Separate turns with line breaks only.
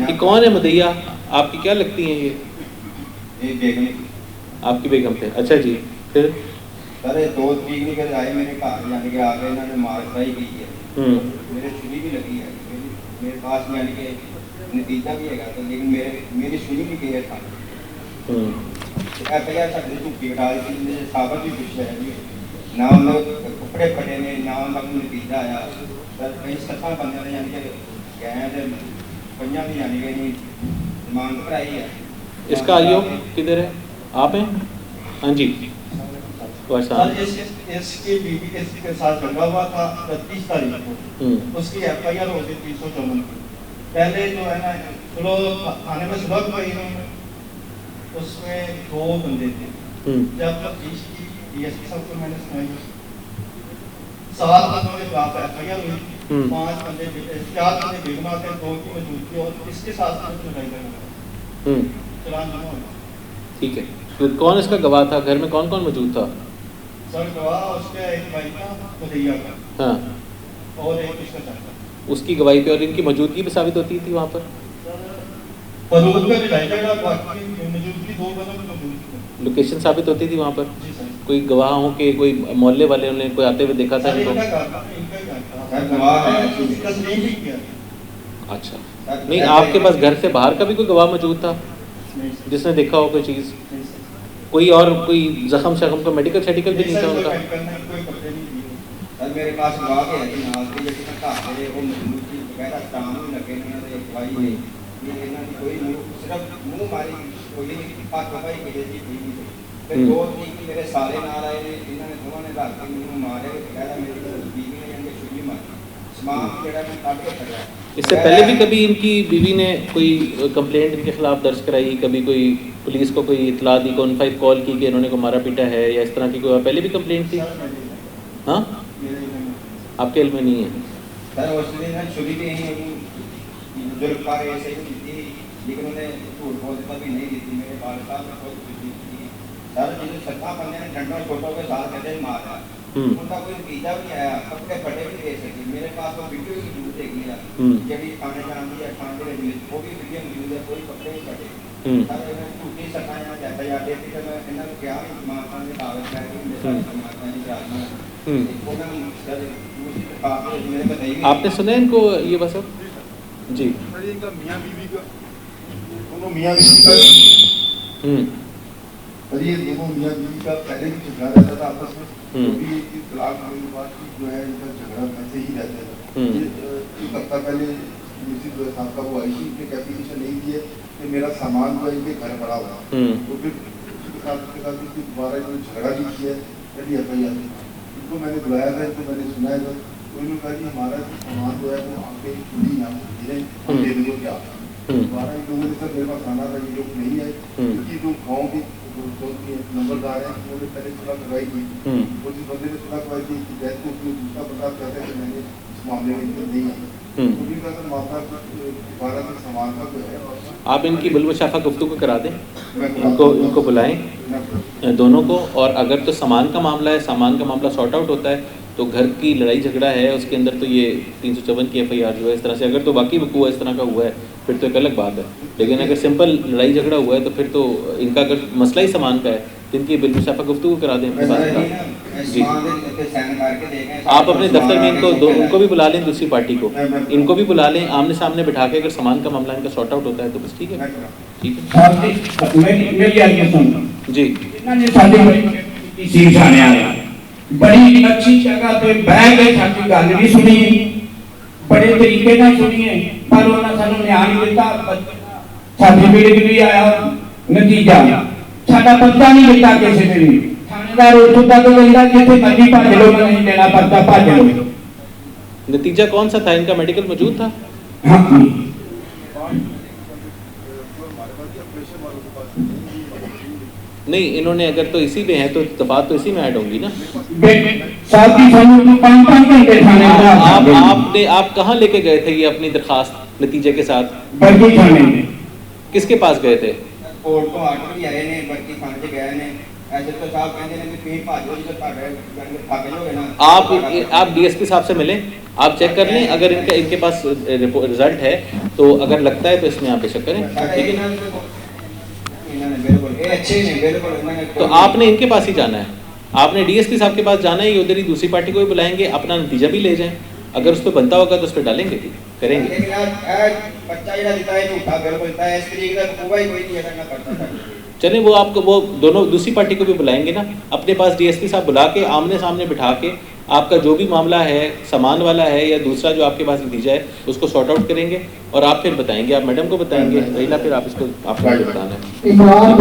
ये कौन है मुदैया, आपकी क्या लगती हैं ये?
बेगम।
आपकी बेगम थे, अच्छा जी। फिर
सर 2 तरीक निकल आए मेरे घर, यानी कि आगे इन्होंने मारकाई की है, मेरे छुरी भी लगी है, मेरे पास यानी कि नतीजा भी है, तो लेकिन मेरी छुरी भी क्लियर था। FIR साढ़े झुकी कटा दी, साबर भी पूछा है जी, ना उन्होंने कपड़े फटे ने, ना उन्होंने नतीजा आया। सर कई 7 बंदे ने यानी कि गए पंजा भी यानी कि मांग कराई है।
इसका आईओ किधर है, आप हैं? हाँ जी।
सर इसकी बीवी के साथ झगड़ा हुआ था 30 तारीख को, उसकी FIR हो गई 354 की। पहले जो है ना सुलह थाने में सुलह हुई इन्होंने, उसमें 2 बंदे थे। जब तफ्तीश की DSP साहब को मैंने सुनाई, 7 बंदों के खिलाफ FIR हुई, 4 बंदे बेगमा थे, 2 की मौजूदगी और इसके साथ लड़ाई करना चलान जमा हुआ।
ठीक है, तो कौन इसका गवाह था, घर में कौन कौन मौजूद था?
सर गवाह उसका एक भाई था मुदैया का,
हाँ,
और एक इसका चाचा।
उसकी गवाही पे और इनकी मौजूदगी भी साबित होती थी वहाँ पर?
फरूद का लड़ाई झगड़ा, बाकी मौजूदगी 2 बंदों की मौजूदगी।
लोकेशन साबित होती थी वहाँ पर?
जी सर।
कोई गवाहों के, कोई मोहल्ले वाले ने कोई आते हुए देखा था इनको? अच्छा, नहीं आपके पास घर से बाहर का भी कोई गवाह मौजूद था जिसने देखा हो कोई चीज़? कोई और कोई जख्म शख्म का मेडिकल शेडिकल भी नहीं था उनका?
सर मेरे पास गवाह के है कि नाल के जेके घाटे वो मजबूत थी, बगैर काम नहीं लगे नहीं, तो एक भाई है ये इन्हों की कोई सिर्फ मुंह मारी, कोई हाथ भाई के जी कोई नहीं। फिर 2 तरीक मेरे सारे नाल आए ने, इन्होंने दोनों ने घर के मुंह मारे, बगैर मेरी बीवी ने इनके छुरी मारी, सामान जेड़ा मैं काट के खड़ा।
इससे पहले भी कभी इनकी बीवी ने कोई कंप्लेंट इनके खिलाफ दर्ज कराई, कभी कोई पुलिस को कोई इतला दी, कौन 5 कॉल की कि इन्होंने को मारा पीटा है, या इस तरह की कोई पहले भी कंप्लेंट थी? हाँ, आपके इल्म में नहीं है?
सर उस दिन छुरी भी नहीं बुजुर्ग का ऐसे ही दी, लेकिन उन्हें झूठ बोलता भी नहीं दी थी। मेरे बाल साहब ने बहुत खुशी थी सर, जिन्हें 7 बंदे ने ठंडा छोटों के साथ कहते मारा, उनका कोई नतीजा भी आया, कपड़े फटे भी दे सके। मेरे पास वो वीडियो भी मौजूद देख लिया, जब थाने जानी है थाने वो भी वीडियो मौजूद है, कोई कपड़े नहीं फटे। सर झूठी सत्ता यहाँ जाता या देखी तो मैं इन्होंने क्या माता ने कागज कर माता ने जाना।
आपने सुना इनको ये बस जी?
मियां बीवी का दोनों मियां बीवी का ये दोनों मियां बीवी का पहले भी झगड़ा रहता था आपस में, क्योंकि तलाक होने के बाद जो है इनका झगड़ा वैसे ही रहता था। एक हफ्ता पहले मिसिज साहब का वो आई थी, इनके कैपिटेशन नहीं दिए कि मेरा सामान जो है इनके घर पड़ा हुआ, तो फिर उसके साथ दोबारा इन्होंने झगड़ा भी किया, कभी FIR इनको मैंने बुलाया था, इनको मैंने सुनाया था, तो इन्होंने कहा कि हमारा सामान जो है वो आपके चुनी यहाँ गिरे, हम दे देंगे क्या। दोबारा इन लोगों ने सर मेरे पास आना था, ये लोग नहीं आए, क्योंकि जो गाँव के नंबरदार हैं उन्होंने पहले सुलह करवाई थी, वो जिस बंदे ने सुलह करवाई थी कि जैसे उसमें दूसरा बता कहते हैं कि मैंने इस मामले में इनको नहीं आया, तो इनका सर मामला दोबारा से सामान का जो है।
आप इनकी बिलमुशाफा गुफ्तगू करा दें, इनको बुलाएं दोनों को, और अगर तो सामान का मामला है, सामान का मामला सॉर्ट आउट होता है, तो घर की लड़ाई झगड़ा है उसके अंदर तो ये 354 की FIR जो है इस तरह से, अगर तो बाकी वकूआ इस तरह का हुआ है फिर तो एक अलग बात है। लेकिन अगर सिंपल लड़ाई झगड़ा हुआ है तो फिर तो इनका अगर मसला ही सामान का है तो इनकी बिलमुशाफा गुफ्तगू करा दें अपने बात जी। आप अपने दफ्तर में उनको भी बुला लें, दूसरी पार्टी को इनको भी बुला लें, आमने सामने बिठा के अगर सामान का मामला इनका सॉर्ट आउट होता है तो बस ठीक है। ठीक
है जी, बड़ी अच्छी जगह पे बह गए, साडी गल भी सुनी, बड़े तरीके नाल सुनी है, पर उन्होंने सानू न्याय नहीं दिता, सर्टिफिकेट भी आया, नतीजा साडा पता नहीं दिता किसी ने भी। थानेदार उठो तक कहंदा जिथे मर्जी भज लो, मैं नहीं देना पता, भज लो।
नतीजा कौन सा था इनका, मेडिकल मौजूद था?
हाँ
नहीं, इन्होंने अगर तो इसी में है तो दफात तो इसी में ऐड होंगी ना। आप कहाँ लेके गए थे ये अपनी दरखास्त नतीजे के साथ?
बरकी थाने में।
किसके पास गए थे?
कोर्ट तो आर्डर भी आए ने, बरकी थाने से गए ने, ऐसे तो साहब कहते हैं कि पेट भाजो जो भागे लोगे ना
आप डीएसपी साहब से मिलें, आप चेक कर लें, अगर इनके पास रिजल्ट है तो अगर लगता है तो इसमें आप बेशक करें, ठीक है। तो आपने इनके पास ही जाना है, आपने डीएसपी साहब के पास जाना है, ये उधर ही दूसरी पार्टी को भी बुलाएंगे, अपना नतीजा भी ले जाएं, अगर उस पर बनता होगा तो उस पर डालेंगे, करेंगे।
लेकिन यार बच्चा ये देता है झूठा बिल्कुल बोलता है, इस तरीके का कोई नहीं करना पड़ता।
चलिए वो आपको वो दोनों दूसरी पार्टी को भी बुलाएंगे ना, अपने पास डीएसपी साहब बुला के आमने सामने बिठा के आपका जो भी मामला है, सामान वाला है या दूसरा जो आपके पास नतीजा है, उसको सॉर्ट आउट करेंगे और आप फिर बताएंगे, आप मैडम को बताएंगे, वही ना फिर आप इसको आपको बताना है।